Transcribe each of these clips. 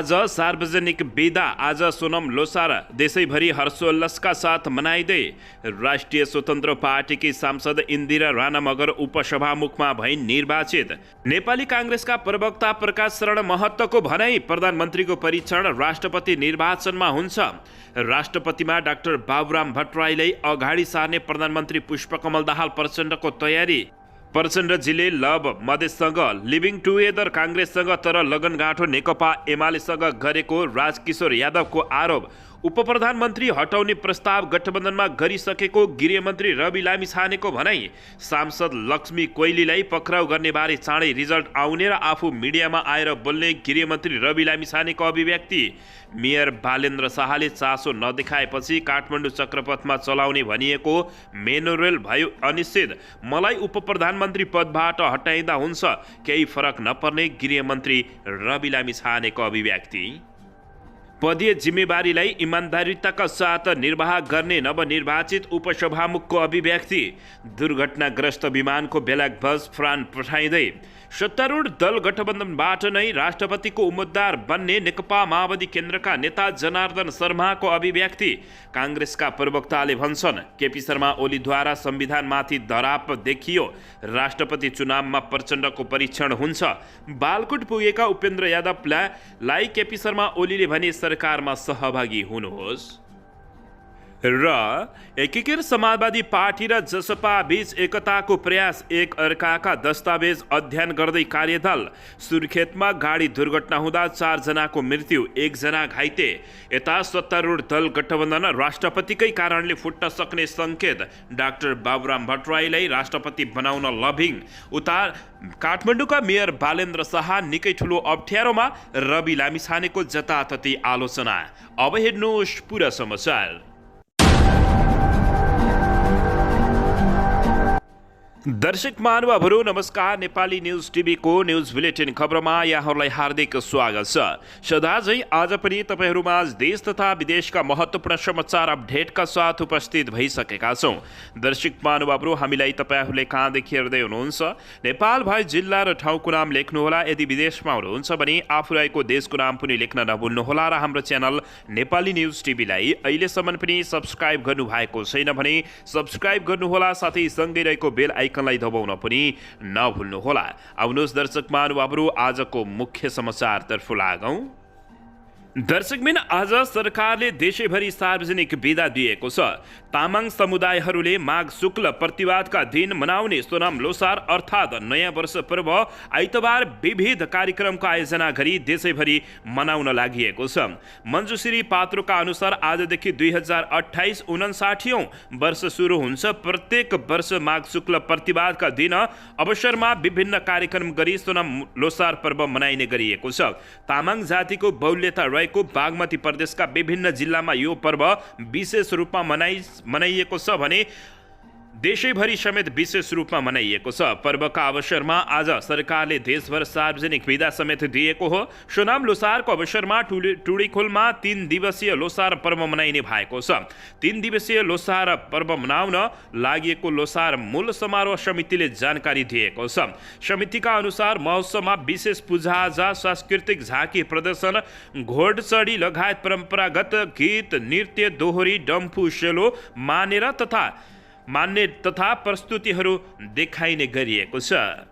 आज सार्वजनिक बिदा। आज सोनम लोसार देशैभरि हर्षोल्लासका साथ मनाइँदै राष्ट्रिय स्वतन्त्र पार्टीकी सांसद इन्दिरा राणा मगर उपसभामुखमा भइन् निर्वाचित। नेपाली काङ्ग्रेसका प्रवक्ता प्रकाश शरण महतोको भनाई, प्रधानमन्त्रीको परीक्षण राष्ट्रपति निर्वाचनमा हुन्छ। राष्ट्रपतिमा डाक्टर बाबुराम भट्टराईलाई अगाडि सार्ने प्रधानमन्त्री पुष्पकमल दाहाल प्रचण्डको तयारी। प्रचण्डजीले लभ मधेससँग, लिभिङ टुगेदर काङ्ग्रेससँग तर लगनगाँठो नेकपा एमालेसँग गरेको राजकिशोर यादवको आरोप। उपप्रधानमन्त्री हटाउने प्रस्ताव गठबन्धनमा गरिसकेको गृहमन्त्री रवि लामिछानेको भनाई। सांसद लक्ष्मी कोइलीलाई पक्राउ गर्ने बारे चाँडै रिजल्ट आउने र आफू मिडियामा आएर बोल्ने गृहमन्त्री रवि लामिछानेको अभिव्यक्ति। मेयर बालेन्द्र शाहले चासो नदेखाएपछि काठमाडौँ चक्रपथमा चलाउने भनिएको मेनोरेल भयो अनिश्चित। मलाई उपप्रधानमन्त्री पदबाट हटाइँदा हुन्छ, केही फरक नपर्ने गृहमन्त्री रवि लामिछानेको अभिव्यक्ति। पदीय जिम्मेवारीलाई इमान्दारिताका साथ निर्वाह गर्ने नवनिर्वाचित उपसभामुखको अभिव्यक्ति। दुर्घटनाग्रस्त विमानको ब्ल्याक बक्स फ्रान्स पठाइँदै। सत्तारूढ दल गठबन्धनबाट नै राष्ट्रपतिको उम्मेद्वार बन्ने नेकपा माओवादी केन्द्रका नेता जनार्दन शर्माको अभिव्यक्ति। काङ्ग्रेसका प्रवक्ताले भन्छन्, केपी शर्मा ओलीद्वारा संविधानमाथि दराप देखियो। राष्ट्रपति चुनावमा प्रचण्डको परीक्षण हुन्छ। बालकोट पुगेका उपेन्द्र यादवलाई केपी शर्मा ओलीले भने सरकारमा सहभागी हुनुहोस्। र एकीकृत समाजवादी पार्टी र जसपा बीच एकताको प्रयास। एक अर्काका दस्तावेज अध्ययन गर्दै कार्यदल। सुर्खेतमा गाडी दुर्घटना हुँदा 4 जनाको मृत्यु, 1 जना घाइते। यता सत्तारूढ दल गठबन्धन राष्ट्रपतिकै कारणले फुट्न सक्ने सङ्केत। डाक्टर बाबुराम भट्टराईलाई राष्ट्रपति बनाउन लभिङ। उता काठमाडौँका मेयर बालेन्द्र शाह निकै ठुलो अप्ठ्यारोमा। रवि लामिछानेको जताततै आलोचना। अब हेर्नुहोस् पुरा समाचार। दर्शक महानुभावहरू नमस्कार। नेपाली न्युज टिभीको न्युज बुलेटिन खबरमा यहाँहरूलाई हार्दिक स्वागत छ। सदा झै आज पनि तपाईँहरूमाझ देश तथा विदेशका महत्त्वपूर्ण समाचार अपडेटका साथ उपस्थित भइसकेका छौँ। दर्शक महानुभावहरू, हामीलाई तपाईँहरूले कहाँदेखि हेर्दै हुनुहुन्छ नेपाल भए जिल्ला र ठाउँको नाम लेख्नुहोला। यदि विदेशमा हुनुहुन्छ भने आफू रहेको देशको नाम पनि लेख्न नभुल्नुहोला र हाम्रो च्यानल नेपाली न्युज टिभीलाई अहिलेसम्म पनि सब्सक्राइब गर्नुभएको छैन भने सब्सक्राइब गर्नुहोला, साथै सँगै रहेको बेल आइकनलाई दबाउन पनि नभुल्नुहोला। आउनुहोस् दर्शक महानुभावहरू, आजको मुख्य समाचारतर्फ लागौँ। दर्शकबिन, आज सरकारले देशैभरि सार्वजनिक बिदा दिएको छ। तामाङ समुदायहरूले माघ शुक्ल प्रतिवादका दिन मनाउने सोनाम लोसार अर्थात् नयाँ वर्ष पर्व आइतबार विविध कार्यक्रमको आयोजना गरी देशैभरि मनाउन लागि छ। मञ्जुश्री पात्रोका अनुसार आजदेखि 2028-59औं वर्ष सुरु हुन्छ। प्रत्येक वर्ष माघ शुक्ल प्रतिवादका दिन अवसरमा विभिन्न कार्यक्रम गरी सोनाम लोसार पर्व मनाइने गरिएको छ। तामाङ जातिको बहुल्यता रहेको बागमती प्रदेशका विभिन्न जिल्लामा यो पर्व विशेष रूपमा मनाइएको छ भने देशैभरि समेत विशेष रूपमा मनाइएको छ। पर्वका अवसरमा आज सरकारले देशभर सार्वजनिक बिदा समेत दिएको हो। सोनाम लोसारको अवसरमा टुडीखोलमा 3 दिवसीय लोसार पर्व मनाइने भएको छ। 3 दिवसीय लोसार पर्व मनाउन लागि लोसार मूल समारोह समितिले जानकारी दिएको छ। समितिका अनुसार महोत्सवमा विशेष पूजाआजा, सांस्कृतिक झाँकी प्रदर्शन, घोडचढी लगायत परम्परागत गीत, नृत्य, दोहोरी, डम्फु, सेलो मान्ने तथा प्रस्तुतिहरू देखाइने गरिएको छ।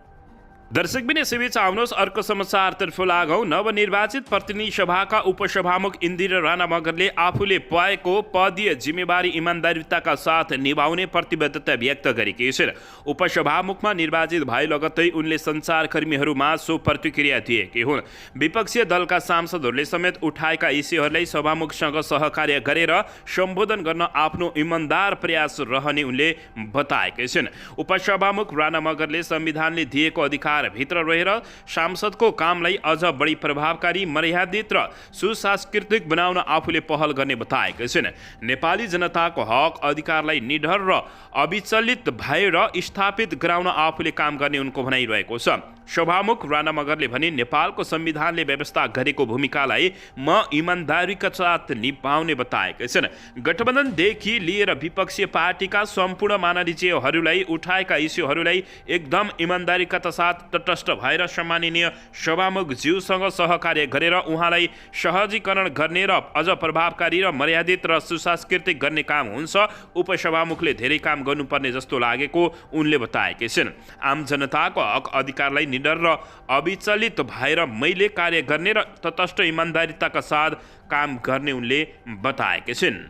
दर्शकबिन, यसैबीच आउनुहोस् अर्को समाचारतर्फ लागौँ। नवनिर्वाचित प्रतिनिधि सभाका उपसभामुख इन्दिरा राणा मगरले आफूले पाएको पदीय जिम्मेवारी इमान्दारिताका साथ निभाउने प्रतिबद्धता व्यक्त गरेकी छिन्। उपसभामुखमा निर्वाचित भए लगत्तै उनले सञ्चारकर्मीहरूमा सो प्रतिक्रिया दिएकी हुन्। विपक्षीय दलका सांसदहरूले समेत उठाएका इस्युहरूलाई सभामुखसँग सहकार्य गरेर सम्बोधन गर्न आफ्नो इमान्दार प्रयास रहने उनले बताएकै छिन्। उपसभामुख राणा मगरले संविधानले दिएको अधिकार भित्र रहेर सांसदको कामलाई अझ बढी प्रभावकारी, मर्यादित र सुसांस्कृतिक बनाउन आफूले पहल गर्ने बताएका छिन्। नेपाली जनताको हक अधिकारलाई निडर र अविचलित भएर स्थापित गराउन आफूले काम गर्ने उनको भनाइरहेको छ। सभामुख राणा मगरले भने नेपालको संविधानले व्यवस्था गरेको भूमिकालाई म इमान्दारीका साथ निभाउने बताएका छन्। गठबन्धनदेखि लिएर विपक्षीय पार्टीका सम्पूर्ण माननीयहरूलाई उठाएका इस्युहरूलाई एकदम इमान्दारीका साथ तटस्थ भएर सम्माननीय सभामुख ज्यूसँग सहकार्य गरेर उहाँलाई सहजीकरण गर्ने र अझ प्रभावकारी र मर्यादित र सुसांस्कृतिक गर्ने काम हुन्छ। उपसभामुखले धेरै काम गर्नुपर्ने जस्तो लागेको उनले बताएकी छिन्। आम जनताको हक अधिकारलाई निडर र अविचलित भएर मैले कार्य गर्ने र तटस्थ इमान्दारिताका साथ काम गर्ने उनले बताएकी छिन्।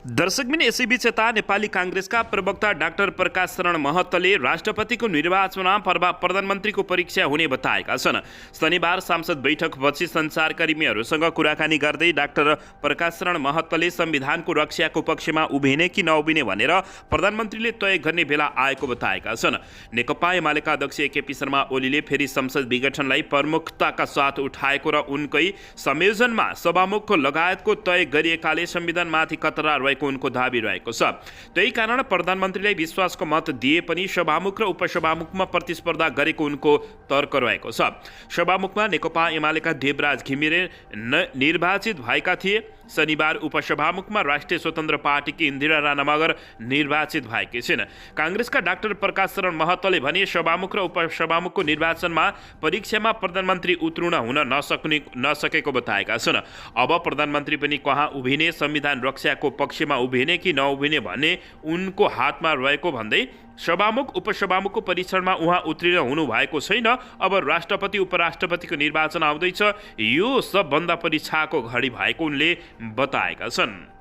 दर्शकबिन यसैबीच यता नेपाली काङ्ग्रेसका प्रवक्ता डाक्टर प्रकाश शरण महतले राष्ट्रपतिको निर्वाचनमा प्रधानमन्त्रीको परीक्षा हुने बताएका छन्। शनिबार सांसद बैठकपछि सञ्चारकर्मीहरूसँग कुराकानी गर्दै डाक्टर प्रकाश शरण महतले संविधानको रक्षाको पक्षमा उभिने कि नउभिने भनेर प्रधानमन्त्रीले तय गर्ने बेला आएको बताएका छन्। नेकपा एमालेका अध्यक्ष केपी शर्मा ओलीले फेरि संसद विघटनलाई प्रमुखताका साथ उठाएको र उनकै संयोजनमा सभामुख लगायतको तय गरिएकाले संविधानमाथि खतरा रहेको उनको दाबी रहेको छ। त्यही कारण प्रधानमन्त्रीलाई विश्वासको मत दिए पनि सभामुख र उपसभामुखमा प्रतिस्पर्धा गरेको उनको तर्क रहेको छ। सभामुखमा नेकपा एमालेका देवराज घिमिरे निर्वाचित भएका थिए। शनिबार उपसभामुखमा राष्ट्रिय स्वतन्त्र पार्टीकी इन्दिरा राणा मगर निर्वाचित भएकी छिन्। काङ्ग्रेसका डाक्टर प्रकाश शरण महतले भने सभामुख र उपसभामुखको निर्वाचनमा परीक्षामा प्रधानमन्त्री उत्तीर्ण हुन नसकेको बताएका छन्। अब प्रधानमन्त्री पनि कहाँ उभिने, संविधान रक्षाको पक्षमा उभिने कि नउभिने भन्ने उनको हातमा रहेको भन्दै सभामुख उपसभामुखको परीक्षणमा उहाँ उत्तीर्ण हुनुभएको छैन। अब राष्ट्रपति उपराष्ट्रपतिको निर्वाचन आउँदैछ, यो सबभन्दा परीक्षाको घडी भएको उनले बताएका छन्।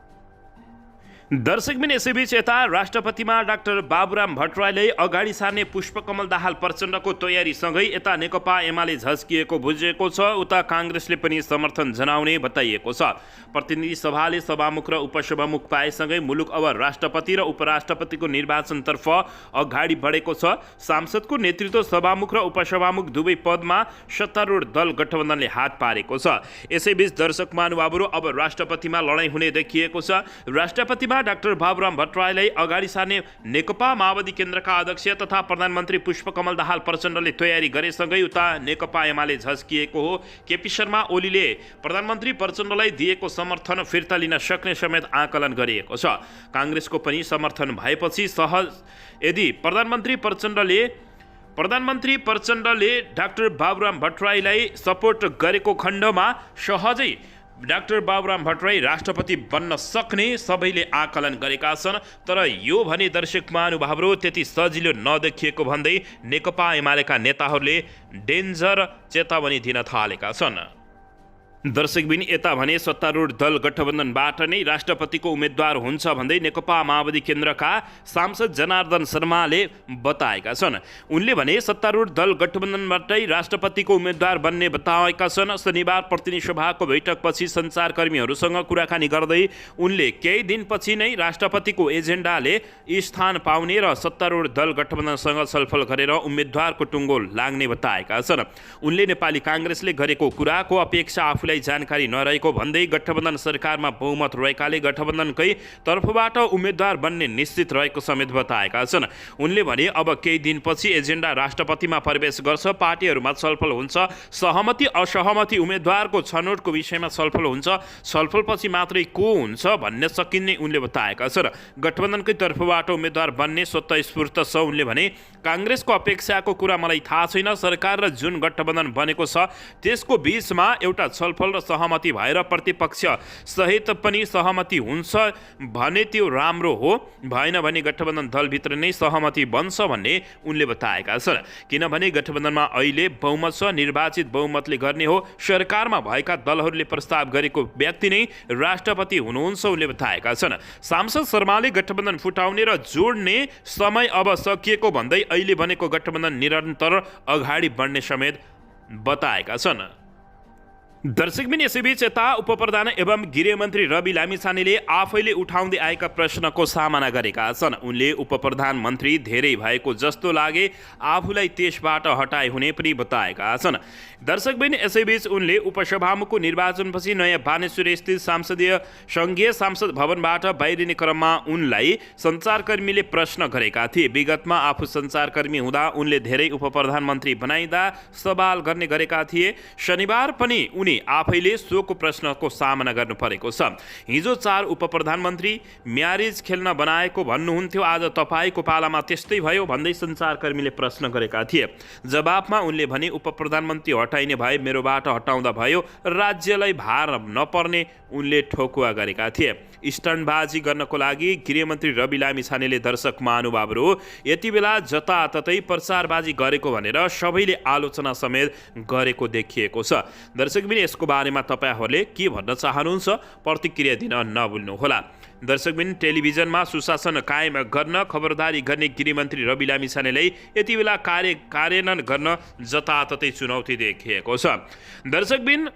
दर्शकबिन यसैबीच यता राष्ट्रपतिमा डाक्टर बाबुराम भट्टराईले अगाडि सार्ने पुष्पकमल दाहाल प्रचण्डको तयारीसँगै यता नेकपा एमाले झस्किएको बुझेको छ, उता काङ्ग्रेसले पनि समर्थन जनाउने बताइएको छ। प्रतिनिधि सभाले सभामुख र उपसभामुख पाएसँगै मुलुक अब राष्ट्रपति र उपराष्ट्रपतिको निर्वाचनतर्फ अगाडि बढेको छ। सांसदको नेतृत्व सभामुख र उपसभामुख दुवै पदमा सत्तारूढ दल गठबन्धनले हात पारेको छ। यसैबीच दर्शक महानुभावहरू अब राष्ट्रपतिमा लडाईँ हुने देखिएको छ। राष्ट्रपतिमा डाक्टर बाबुराम भट्टराईलाई अगाडि सार्ने नेकपा माओवादी केन्द्रका अध्यक्ष तथा प्रधानमन्त्री पुष्पकमल दाहाल प्रचण्डले तयारी गरेसँगै उता नेकपा एमाले झस्किएको हो। केपी शर्मा ओलीले प्रधानमन्त्री प्रचण्डलाई दिएको समर्थन फिर्ता लिन सक्ने समेत आकलन गरिएको छ। काङ्ग्रेसको पनि समर्थन भएपछि यदि प्रधानमन्त्री प्रचण्डले डाक्टर बाबुराम भट्टराईलाई सपोर्ट गरेको खण्डमा सहजै डाक्टर बाबुराम भट्टराई राष्ट्रपति बन्न सक्ने सबैले आकलन गरेका छन्। तर यो भने दर्शक महानुभावहरू त्यति सजिलो नदेखिएको भन्दै नेकपा एमालेका नेताहरूले डेन्जर चेतावनी दिन थालेका छन्। दर्शकबिन यता भने सत्तारूढ दल गठबन्धनबाट नै राष्ट्रपतिको उम्मेद्वार हुन्छ भन्दै नेकपा माओवादी केन्द्रका सांसद जनार्दन शर्माले बताएका छन्। उनले भने सत्तारूढ दल गठबन्धनबाटै राष्ट्रपतिको उम्मेद्वार बन्ने बताएका छन्। शनिबार प्रतिनिधि सभाको बैठकपछि सञ्चारकर्मीहरूसँग कुराकानी गर्दै उनले केही दिनपछि नै राष्ट्रपतिको एजेन्डाले स्थान पाउने र सत्तारूढ दल गठबन्धनसँग छलफल गरेर उम्मेद्वारको टुङ्गो लाग्ने बताएका छन्। उनले नेपाली काङ्ग्रेसले गरेको कुराको अपेक्षा आफूलाई जानकारी नरहेको भन्दै गठबन्धन सरकारमा बहुमत रहेकाले गठबन्धनकै तर्फबाट उम्मेद्वार बन्ने निश्चित रहेको समेत बताएका छन्। उनले भने अब केही दिनपछि एजेन्डा राष्ट्रपतिमा प्रवेश गर्छ, पार्टीहरूमा छलफल हुन्छ, सहमति असहमति उम्मेद्वारको छनौटको विषयमा छलफल हुन्छ, छलफलपछि मात्रै को हुन्छ भन्ने सकिने उनले बताएका छन्। गठबन्धनकै तर्फबाट उम्मेद्वार बन्ने स्वतःस्फूर्त छ। उनले भने काङ्ग्रेसको अपेक्षाको कुरा मलाई थाहा छैन। सरकार र जुन गठबन्धन बनेको छ त्यसको बीचमा एउटा छलफल र सहमति भएर प्रतिपक्ष सहित पनि सहमति हुन्छ भने त्यो राम्रो हो, भएन भने गठबन्धन दलभित्र नै सहमति बन्छ भन्ने उनले बताएका छन्। किनभने गठबन्धनमा अहिले बहुमत छ, निर्वाचित बहुमतले गर्ने हो। सरकारमा भएका दलहरूले प्रस्ताव गरेको व्यक्ति नै राष्ट्रपति हुनुहुन्छ उनले बताएका छन्। सांसद शर्माले गठबन्धन फुटाउने र जोड्ने समय अब सकिएको भन्दै अहिले बनेको गठबन्धन निरन्तर अगाडि बढ्ने समेत बताएका छन्। दर्शकबिन यसैबीच यता उपप्रधान एवं गृहमन्त्री रवि लामिछानेले आफैले उठाउँदै आएका प्रश्नको सामना गरेका छन्। उनले उपप्रधानमन्त्री धेरै भएको जस्तो लागे आफूलाई त्यसबाट हटाए हुने पनि बताएका छन्। दर्शकबिन यसैबीच उनले उपसभामुखको निर्वाचनपछि नयाँ बानेश्वर स्थित सङ्घीय संसद भवनबाट बाहिरिने क्रममा उनलाई सञ्चारकर्मीले प्रश्न गरेका थिए। विगतमा आफू सञ्चारकर्मी हुँदा उनले धेरै उपप्रधानमन्त्री बनाइदा सवाल गर्ने गरेका थिए। शनिबार पनि उनी उनी आफैले सोको प्रश्नको सामना गर्नु परेको छ। हिजो 4 उपप्रधानमन्त्री म्यारेज खेल्न बनाएको भन्नुहुन्थ्यो, आज तपाईँको पालामा त्यस्तै भयो भन्दै सञ्चारकर्मीले प्रश्न गरेका थिए। जवाफमा उनले भने उपप्रधानमन्त्री हटाइने भए मेरोबाट हटाउँदा भयो, राज्यलाई भार नपर्ने उनले ठोकुवा गरेका थिए। स्टन्टबाजी गर्नको लागि गृहमन्त्री रवि लामिछानेले दर्शक महानुभावहरू यति बेला जताततै प्रचारबाजी गरेको भनेर सबैले आलोचना समेत गरेको देखिएको छ। दर्शकबिन, यसको बारेमा तपाईँहरूले के भन्न चाहनुहुन्छ? प्रतिक्रिया दिन नभुल्नुहोला। दर्शकबिन, टेलिभिजनमा सुशासन कायम गर्न खबरदारी गर्ने गृहमन्त्री रवि लामिछानेलाई यति बेला कार्यान्वयन गर्न जताततै चुनौती देखिएको छ। दर्शकबिन,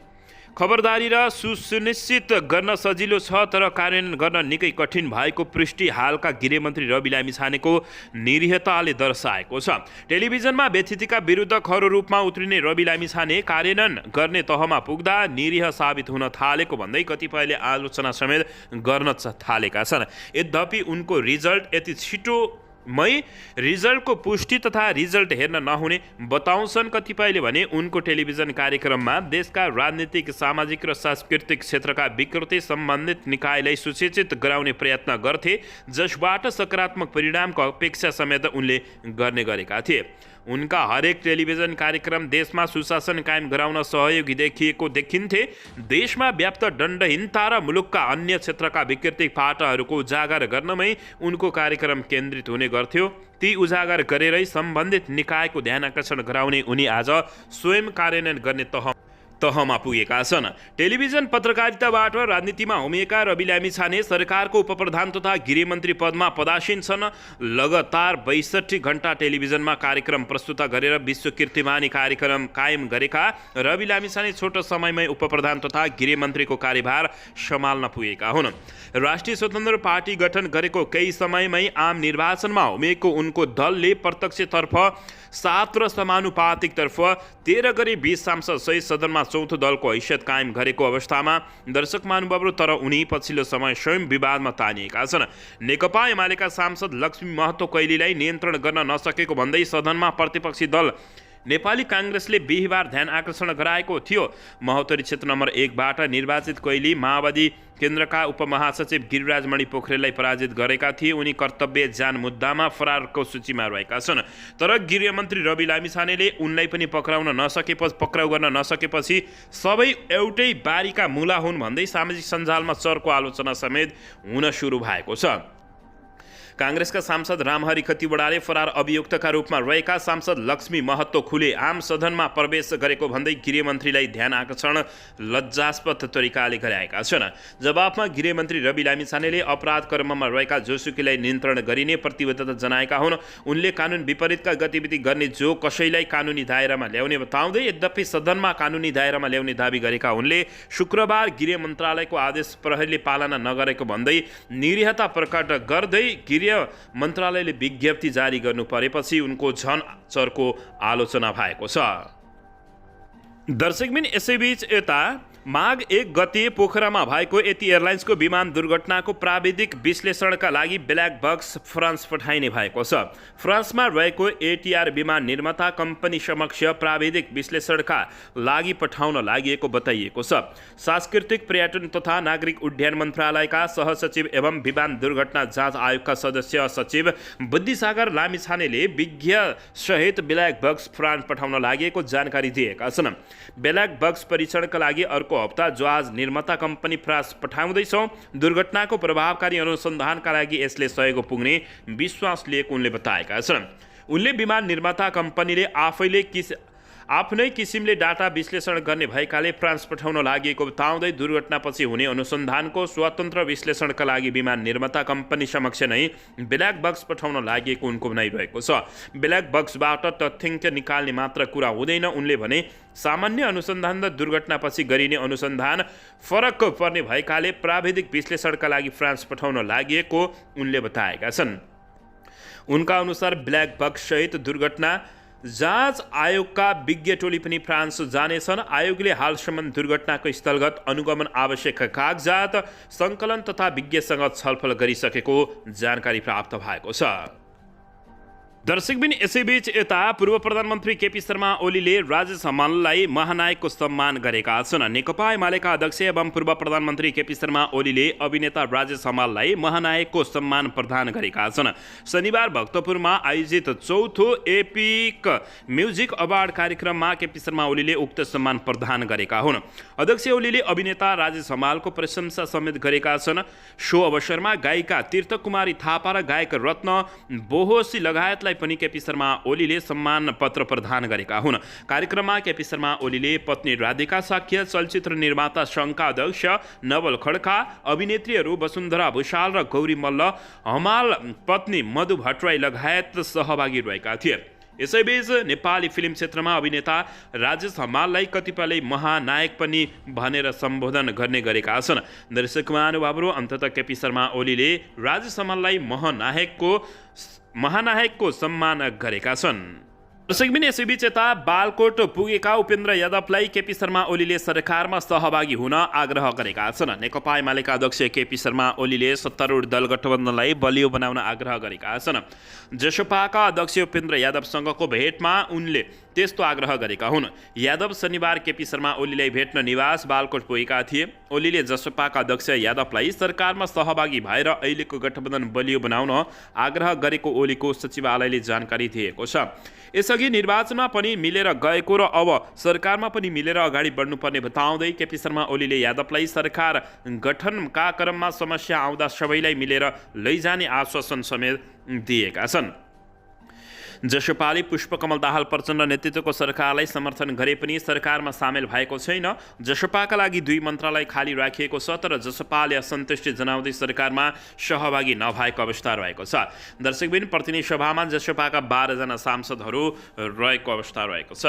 खबरदारी र सुनिश्चित गर्न सजिलो छ तर कार्यान्वयन गर्न निकै कठिन भएको पुष्टि हालका गृहमन्त्री रवि लामिछानेको निरीहताले दर्शाएको छ। टेलिभिजनमा व्यथितिका विरुद्धहरू रूपमा उत्रिने रवि लामिछाने कार्यान्वयन गर्ने तहमा पुग्दा निरीह साबित हुन थालेको भन्दै कतिपयले आलोचना समेत गर्न थालेका छन्। यद्यपि उनको रिजल्ट यति छिटो रिजल्टको पुष्टि तथा रिजल्ट हेर्न नहुने बताउँछन्। कतिपयले भने उनको टेलिभिजन कार्यक्रममा देशका राजनीतिक, सामाजिक र सांस्कृतिक क्षेत्रका विकृति सम्बन्धित निकायलाई सूचित गराउने प्रयत्न गर्थे, जसबाट सकारात्मक परिणामको अपेक्षा समेत उनले गर्ने गरेका थिए। उनका हरेक टेलिभिजन कार्यक्रम देशमा सुशासन कायम गराउन सहयोगी देखिन्थे। देशमा व्याप्त दण्डहीनता र मुलुकका अन्य क्षेत्रका विकृति पाटाहरूको उजागर गर्नमै उनको कार्यक्रम केन्द्रित हुने गर्थ्यो। ती उजागर गरेरै सम्बन्धित निकायको ध्यानकर्षण गराउने उनी आज स्वयं कार्यान्वयन गर्ने तहमा पुगेका छन्। टेलिभिजन पत्रकारिताबाट राजनीतिमा होमिएका रवि लामिछाने सरकारको उपप्रधान तथा गृहमन्त्री पदमा पदासीन छन्। लगातार 62 घण्टा टेलिभिजनमा कार्यक्रम प्रस्तुत गरेर विश्व कीर्तिमानी कार्यक्रम कायम गरेका रवि लामिछाने छोटो समयमै उपप्रधान तथा गृहमन्त्रीको कार्यभार सम्हाल्न पुगेका हुन्। राष्ट्रिय स्वतन्त्र पार्टी गठन गरेको केही समयमै आम निर्वाचनमा होमिएको उनको दलले प्रत्यक्षतर्फ 7 र समानुपातिकतर्फ 13 गरी 20 सांसद सहित सदनमा चौथो दलको हैसियत कायम गरेको अवस्थामा दर्शक महानुभावहरू तर उनी पछिल्लो समय स्वयं विवादमा तानिएका छन्। नेकपा एमालेका सांसद लक्ष्मी महतो कैलीलाई नियन्त्रण गर्न नसकेको भन्दै सदनमा प्रतिपक्षी दल नेपाली काङ्ग्रेसले बिहिबार ध्यान आकर्षण गराएको थियो। महोत्तरी क्षेत्र नम्बर 1 बाट निर्वाचित कैली माओवादी केन्द्रका उपमहासचिव गिरिराजमणि पोखरेललाई पराजित गरेका थिए। उनी कर्तव्य जान मुद्दामा फरारको सूचीमा रहेका छन्। तर गृहमन्त्री रवि लामिछानेले उनलाई पनि पक्राउ गर्न नसकेपछि सबै एउटै बारीका मूला हुन् भन्दै सामाजिक सञ्जालमा चर्को आलोचना समेत हुन सुरु भएको छ। काङ्ग्रेसका सांसद रामहरि खतिवडाले फरार अभियुक्तका रूपमा रहेका सांसद लक्ष्मी महतो खुले आम सदनमा प्रवेश गरेको भन्दै गृहमन्त्रीलाई ध्यान आकर्षण लज्जास्पद तरिकाले गराएका छन्। जवाफमा गृहमन्त्री रवि लामिछानेले अपराध कर्ममा रहेका जोसुकीलाई नियन्त्रण गरिने प्रतिबद्धता जनाएका हुन्। उनले कानुन विपरीतका गतिविधि गर्ने जो कसैलाई कानुनी दायरामा ल्याउने बताउँदै यद्यपि सदनमा कानुनी दायरामा ल्याउने दावी गरेका उनले शुक्रबार गृह मन्त्रालयको आदेश प्रहरीले पालना नगरेको भन्दै निरीहता प्रकट गर्दै गृह मन्त्रालयले विज्ञप्ति जारी गर्नु परेपछि उनको झन चर्को आलोचना भएको छ। दर्शकबिन, यसैबीच यता माघ 1 गते पोखरामा भएको यति एयरलाइन्सको विमान दुर्घटनाको प्राविधिक विश्लेषणका लागि ब्ल्याक बक्स फ्रान्स पठाइने भएको छ। फ्रान्समा रहेको एटीआर विमान निर्माता कम्पनी समक्ष प्राविधिक विश्लेषणका लागि पठाउन लागि बताइएको छ। सांस्कृतिक पर्यटन तथा नागरिक उड्डयन मन्त्रालयका सहसचिव एवं विमान दुर्घटना जाँच आयोगका सदस्य सचिव बुद्धिसागर लामिछानेले विज्ञसहित ब्ल्याक बक्स फ्रान्स पठाउन लागि जानकारी दिएका छन्। ब्ल्याक बक्स परीक्षणका लागि हप्ता जहाज निर्माता कम्पनी फ्रान्स पठाउँदैछौँ। दुर्घटनाको प्रभावकारी अनुसन्धानका लागि यसले सहयोग पुग्ने विश्वास लिएको उनले बताएका छन्। उनले विमान निर्माता कम्पनीले आफ्नै किसिमले डाटा विश्लेषण गर्ने भएकाले फ्रान्स पठाउन लागि बताउँदै दुर्घटनापछि हुने अनुसन्धानको स्वतन्त्र विश्लेषणका लागि विमान निर्माता कम्पनी समक्ष नै ब्ल्याक बक्स पठाउन लागि उनको भनाइरहेको छ। ब्ल्याक बक्सबाट तथ्याङ्क निकाल्ने मात्र कुरा हुँदैन। उनले भने सामान्य अनुसन्धान र दुर्घटनापछि गरिने अनुसन्धान फरक पर्ने भएकाले प्राविधिक विश्लेषणका लागि फ्रान्स पठाउन लागि उनले बताएका छन्। उनका अनुसार ब्ल्याक बक्स सहित दुर्घटना जाँच आयोगका विज्ञ टोली पनि फ्रान्स जानेछन्। आयोगले हालसम्म दुर्घटनाको स्थलगत अनुगमन आवश्यक कागजात सङ्कलन तथा विज्ञसँग छलफल गरिसकेको जानकारी प्राप्त भएको छ। दर्शकबिन यसैबीच यता पूर्व प्रधानमन्त्री केपी शर्मा ओलीले राजेश हमाललाई महानायकको सम्मान गरेका छन्। नेकपा एमालेका अध्यक्ष एवं पूर्व प्रधानमन्त्री केपी शर्मा ओलीले अभिनेता राजेश हमाललाई महानायकको सम्मान प्रदान गरेका छन्। शनिबार भक्तपुरमा आयोजित चौथो एपिक म्युजिक अवार्ड कार्यक्रममा केपी शर्मा ओलीले उक्त सम्मान प्रदान गरेका हुन्। अध्यक्ष ओलीले अभिनेता राजेश हमालको प्रशंसा समेत गरेका छन्। सो अवसरमा गायिका तीर्थकुमारी थापा र गायक रत्न बोहोसी लगायतलाई पनि केपी शर्मा ओलीले सम्मान पत्र प्रदान गरेका हुन्। कार्यक्रममा केपी शर्मा ओलीले पत्नी राधिका साक्य, चलचित्र निर्माता सङ्घका अध्यक्ष नवल खड्का, अभिनेत्रीहरू वसुन्धरा भुषाल र गौरी मल्ल, हमाल पत्नी मधु भट्टराई लगायत सहभागी रहेका थिए। यसैबीच नेपाली फिल्म क्षेत्रमा अभिनेता राजेश हमाललाई कतिपयले महानायक पनि भनेर सम्बोधन गर्ने गरेका छन्। दर्शक महानुभावहरू, अन्ततः केपी शर्मा ओलीले राजेश हमाललाई महानायकको सम्मान गरेका छन्। दर्शकबिन यसैबीच यता बालकोट पुगेका उपेन्द्र यादवलाई केपी शर्मा ओलीले सरकारमा सहभागी हुन आग्रह गरेका छन्। नेकपा एमालेका अध्यक्ष केपी शर्मा ओलीले सत्तारूढ दल गठबन्धनलाई बलियो बनाउन आग्रह गरेका छन्। जसपाका अध्यक्ष उपेन्द्र यादवसँगको भेटमा उनले त्यस्तो आग्रह गरेका हुन्। यादव शनिबार केपी शर्मा ओलीलाई भेट्न निवास बालकोट पुगेका थिए। ओलीले जसपाका अध्यक्ष यादवलाई सरकारमा सहभागी भएर अहिलेको गठबन्धन बलियो बनाउन आग्रह गरेको ओलीको सचिवालयले जानकारी दिएको छ। यसअघि निर्वाचनमा पनि मिलेर गएको र अब सरकारमा पनि मिलेर अगाडि बढ्नुपर्ने बताउँदै केपी शर्मा ओलीले यादवलाई सरकार गठनका क्रममा समस्या आउँदा सबैलाई मिलेर लैजाने आश्वासन समेत दिएका छन्। जसपाले पुष्पकमल दाहाल प्रचण्ड नेतृत्वको सरकारलाई समर्थन गरे पनि सरकारमा सामेल भएको छैन। जसपाका लागि 2 मन्त्रालय खाली राखिएको छ, तर जसपाले असन्तुष्टि जनाउँदै सरकारमा सहभागी नभएको अवस्था रहेको छ। दर्शकबिन प्रतिनिधि सभामा जसपाका 12 जना सांसदहरू रहेको अवस्था रहेको छ।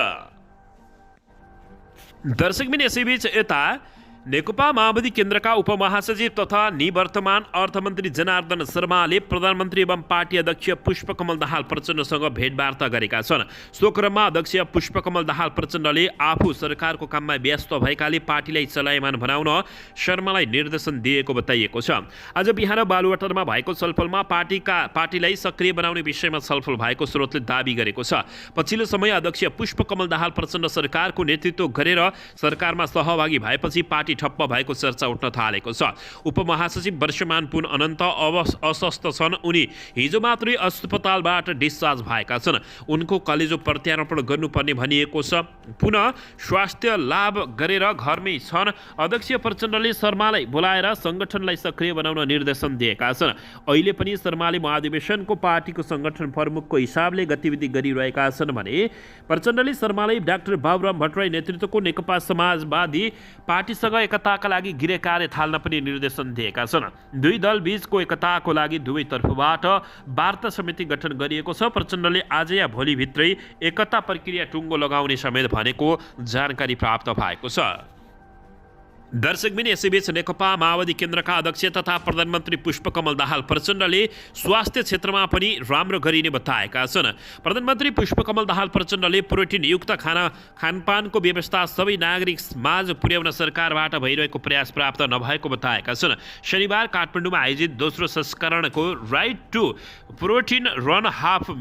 दर्शकबिन यसैबीच यता नेकपा माओवादी केन्द्रका उपमहासचिव तथा निवर्तमान अर्थमन्त्री जनार्दन शर्माले प्रधानमन्त्री एवं पार्टी अध्यक्ष पुष्पकमल दाहाल प्रचण्डसँग भेटवार्ता गरेका छन्। सो क्रममा अध्यक्ष पुष्पकमल दाहाल प्रचण्डले आफू सरकारको काममा व्यस्त भएकाले पार्टीलाई चलायमान बनाउन शर्मालाई निर्देशन दिएको बताइएको छ। आज बिहान बालुवाटारमा भएको छलफलमा पार्टीलाई सक्रिय बनाउने विषयमा छलफल भएको स्रोतले दावी गरेको छ। पछिल्लो समय अध्यक्ष पुष्पकमल दाहाल प्रचण्ड सरकारको नेतृत्व गरेर सरकारमा सहभागी भएपछि पार्टी ठप्प भएको चर्चा उठ्न थालेको छ। उपमहासचिव वर्षमान पुन अनन्त अस्वस्थ छन्। उनी हिजो मात्रै अस्पतालबाट डिस्चार्ज भएका छन्। उनको कलेजो प्रत्यारोपण गर्नुपर्ने भनिएको छ। पुनः स्वास्थ्य लाभ गरेर घरमै छन्। अध्यक्ष प्रचण्डले शर्मालाई बोलाएर सङ्गठनलाई सक्रिय बनाउन निर्देशन दिएका छन्। अहिले पनि शर्माले महाधिवेशनको पार्टीको सङ्गठन प्रमुखको हिसाबले गतिविधि गरिरहेका छन् भने प्रचण्डले शर्मालाई डाक्टर बाबुराम भट्टराई नेतृत्वको नेकपा समाजवादी पार्टीसँग एकताका लागि गृह कार्य थाल्न पनि निर्देशन दिएका छन्। दुई दल बीचको एकताको लागि दुवै तर्फबाट वार्ता समिति गठन गरिएको छ। प्रचण्डले आज या भोलिभित्रै एकता प्रक्रिया टुङ्गो लगाउने समेत भनेको जानकारी प्राप्त भएको छ। दर्शकबिन यसैबीच नेकपा माओवादी केन्द्रका अध्यक्ष तथा प्रधानमन्त्री पुष्पकमल दाहाल प्रचण्डले स्वास्थ्य क्षेत्रमा पनि राम्रो गरिने बताएका छन्। प्रधानमन्त्री पुष्पकमल दाहाल प्रचण्डले प्रोटिनयुक्त खानपानको व्यवस्था सबै नागरिक माझ पुर्याउन सरकारबाट भइरहेको प्रयास प्राप्त नभएको बताएका छन्। शनिबार काठमाडौँमा आयोजित दोस्रो संस्करणको right to protein run half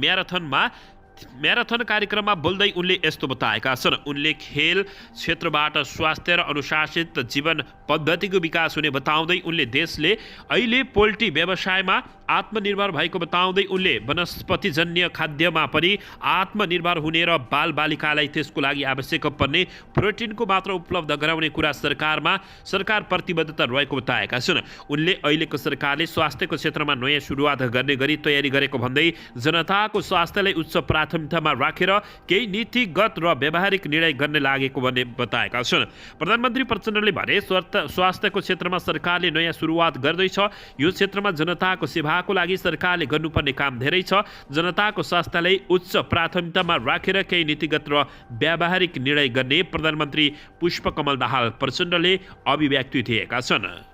marathon कार्यक्रममा बोल्दै उनले यस्तो बताएका छन्। उनले खेल क्षेत्रबाट स्वास्थ्य र अनुशासित जीवन पद्धतिको विकास हुने बताउँदै उनले देशले अहिले पोल्ट्री व्यवसायमा आत्मनिर्भर भएको बताउँदै उनले वनस्पतिजन्य खाद्यमा पनि आत्मनिर्भर हुने र बालबालिकालाई त्यसको लागि आवश्यक पर्ने प्रोटिनको मात्रा उपलब्ध गराउने कुरा सरकार प्रतिबद्धता रहेको बताएका छन्। उनले अहिलेको सरकारले स्वास्थ्यको क्षेत्रमा नयाँ सुरुवात गर्ने गरी तयारी गरेको भन्दै जनताको स्वास्थ्यलाई उच्च प्राथमिकतामा राखेर केही नीतिगत र व्यावहारिक निर्णय गर्ने लागेको भन्ने बताएका छन्। प्रधानमन्त्री प्रचण्डले भने स्वास्थ्यको क्षेत्रमा सरकारले नयाँ सुरुवात गर्दैछ। यो क्षेत्रमा जनताको सेवाको लागि सरकारले गर्नुपर्ने काम धेरै छ। जनताको स्वास्थ्यलाई उच्च प्राथमिकतामा राखेर केही नीतिगत र व्यावहारिक निर्णय गर्ने प्रधानमन्त्री पुष्पकमल दाहाल प्रचण्डले अभिव्यक्ति दिएका छन्।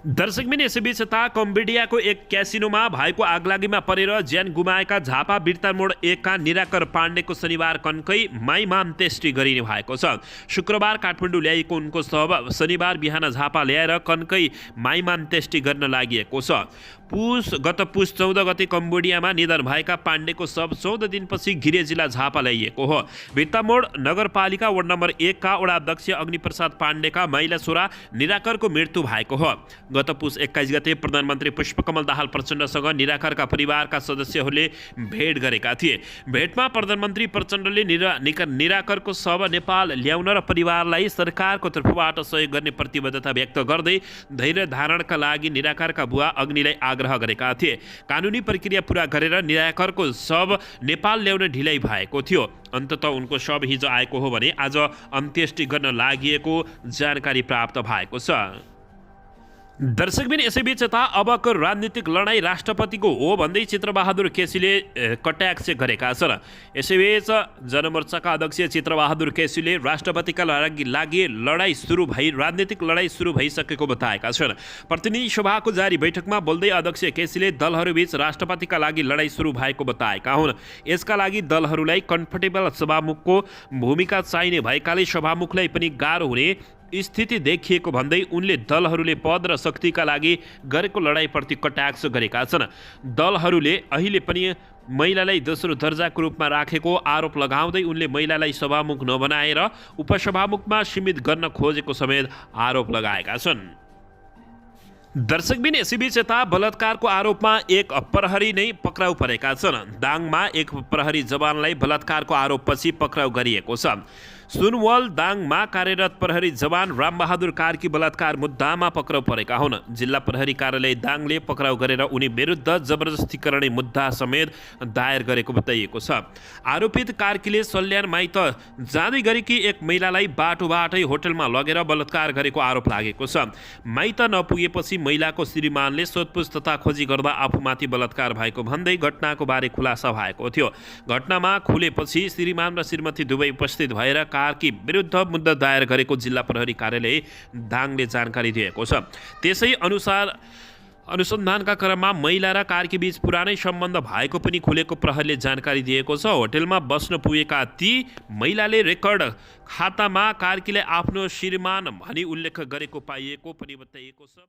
दर्शकबिन यसैबीच कम्बोडियाको एक क्यासिनोमा भएको आगलागीमा परेर ज्यान गुमाएका झापा बिर्ता मोड 1 का निराकर पाण्डेको शनिबार कन्कै माइमान्त्येष्टि गरिने भएको छ। शुक्रबार काठमाडौँ ल्याइएको उनको शव शनिबार बिहान झापा ल्याएर कन्कै माइमान्त्येष्टि गर्न लागि छ। गत पुस 14 गते कम्बोडियामा निधन भएका पाण्डेको शव 14 दिनपछि घिरे जिल्ला झापा ल्याइएको हो। भित्तामोड नगरपालिका वडा नम्बर 1 का वडा अध्यक्ष अग्निप्रसाद पाण्डेका महिला छोरा निराकरको मृत्यु भएको हो। गत पुस 21 गते प्रधानमन्त्री पुष्पकमल दाहाल प्रचण्डसँग निराकरका परिवारका सदस्यहरूले भेट गरेका थिए। भेटमा प्रधानमन्त्री प्रचण्डले निराकरको शव नेपाल ल्याउन र परिवारलाई सरकारको तर्फबाट सहयोग गर्ने प्रतिबद्धता व्यक्त गर्दै धैर्य धारणका लागि निराकरका बुवा अग्निलाई आग्रह गरेका थिए। कानुनी प्रक्रिया पूरा गरेर निराकरको शव नेपाल ल्याउन ढिलाइ भएको थियो। अन्ततः उनको शव हिजो आएको हो भने आज अन्त्येष्टि गर्न लागि जानकारी प्राप्त भएको छ। दर्शकबिन यसैबीच यता अबको राजनीतिक लडाईँ राष्ट्रपतिको हो भन्दै चित्रबहादुर केसीले कटाक्ष गरेका छन्। यसैबीच जनमोर्चाका अध्यक्ष चित्रबहादुर केसीले राष्ट्रपतिका लागि राजनीतिक लडाईँ सुरु भइसकेको बताएका छन्। प्रतिनिधि सभाको जारी बैठकमा बोल्दै अध्यक्ष केसीले दलहरूबीच राष्ट्रपतिका लागि लडाईँ सुरु भएको बताएका हुन्। यसका लागि दलहरूलाई कम्फर्टेबल सभामुखको भूमिका चाहिने भएकाले सभामुखलाई पनि गाह्रो हुने स्थिति देखिएको भन्दै उनले दलहरूले पद र शक्तिका लागि गरेको लडाईँप्रति कटाक्ष गरेका छन्। दलहरूले अहिले पनि महिलालाई दोस्रो दर्जाको रूपमा राखेको आरोप लगाउँदै उनले महिलालाई सभामुख नबनाएर उपसभामुखमा सीमित गर्न खोजेको समेत आरोप लगाएका छन्। दर्शकबिन यसैबीच यता बलात्कारको आरोपमा एक प्रहरी नै पक्राउ परेका छन्। दाङमा एक प्रहरी जवानलाई बलात्कारको आरोपपछि पक्राउ गरिएको छ। सुनवल दाङमा कार्यरत प्रहरी जवान रामबहादुर कार्की बलात्कार मुद्दामा पक्राउ परेका हुन्। जिल्ला प्रहरी कार्यालय दाङले पक्राउ गरेर उनी विरुद्ध जबरजस्ती गर्ने मुद्दा समेत दायर गरेको बताइएको छ। आरोपित कार्कीले सल्यान माइत जाँदै गरेकी एक महिलालाई बाटोबाटै होटलमा लगेर बलात्कार गरेको आरोप लागेको छ। माइत नपुगेपछि महिलाको श्रीमानले सोधपुछ तथा खोजी गर्दा आफूमाथि बलात्कार भएको भन्दै घटनाको बारे खुलासा भएको थियो। घटनामा खुलेपछि श्रीमान र श्रीमती दुवै उपस्थित भएर कार्की विरुद्ध मुद्दा दायर गरेको जिल्ला प्रहरी कार्यालय दाङले जानकारी दिएको छ। त्यसै अनुसार अनुसन्धानका क्रममा महिला र कार्की बीच पुरानै सम्बन्ध भएको पनि खुलेको प्रहरीले जानकारी दिएको छ। होटलमा बस्न पुगेका ती महिलाले रेकर्ड खातामा कार्कीले आफ्नो श्रीमान भनी उल्लेख गरेको पाइएको पनि बताइएको छ।